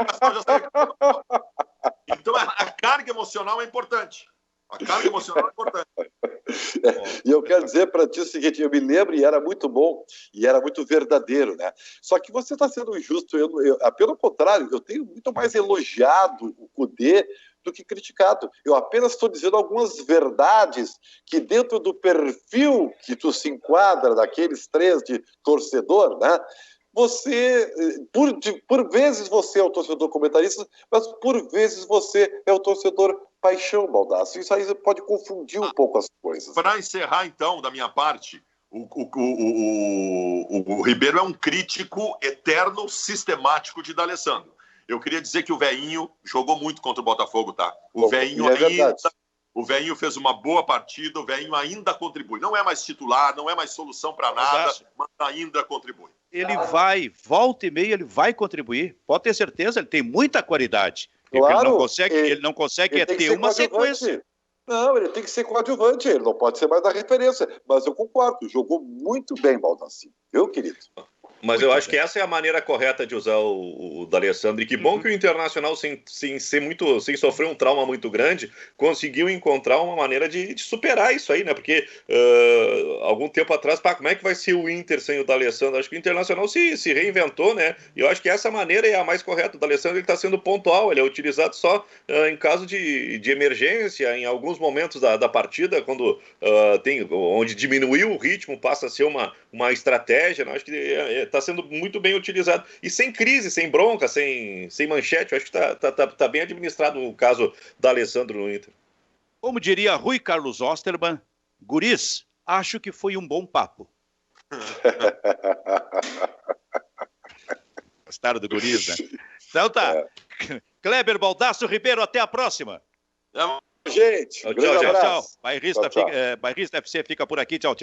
Então, a carga emocional é importante. A carga emocional é importante. E eu quero dizer para ti o seguinte, eu me lembro e era muito bom, e era muito verdadeiro, né? Só que você está sendo injusto, pelo contrário, eu tenho muito mais elogiado o Kudê do que criticado. Eu apenas estou dizendo algumas verdades que dentro do perfil que tu se enquadra daqueles 3 de torcedor, né? Você, por vezes você é o torcedor comentarista, mas por vezes você é o torcedor paixão, Baldasso. Isso aí pode confundir um pouco as coisas. Para encerrar, então, da minha parte, o Ribeiro é um crítico eterno, sistemático de D'Alessandro. Eu queria dizer que o Veinho jogou muito contra o Botafogo, tá? O Veinho fez uma boa partida, o Veinho ainda contribui. Não é mais titular, não é mais solução para nada, mas ainda contribui. Ele volta e meia, ele vai contribuir. Pode ter certeza, ele tem muita qualidade. Claro, ele não consegue ter uma sequência. Não, ele tem que ser coadjuvante, ele não pode ser mais da referência. Mas eu concordo, jogou muito bem, Baldassi. Viu, querido? Mas eu acho que essa é a maneira correta de usar o D'Alessandro. E que bom que o Internacional, sem sofrer um trauma muito grande, conseguiu encontrar uma maneira de superar isso aí, né? Porque algum tempo atrás, como é que vai ser o Inter sem o D'Alessandro? Acho que o Internacional se reinventou, né? E eu acho que essa maneira é a mais correta. O D'Alessandro está sendo pontual, ele é utilizado só em caso de emergência, em alguns momentos da partida, quando onde diminuiu o ritmo, passa a ser uma estratégia, né? Acho que está sendo muito bem utilizado. E sem crise, sem bronca, sem manchete. Eu acho que tá bem administrado o caso da Alessandro no Inter. Como diria Rui Carlos Osterman, guris, acho que foi um bom papo. Gostaram do guris, né? Então tá. Kleber, Baldasso, Ribeiro, até a próxima. Gente, tchau. Bairrista FC fica por aqui. Tchau.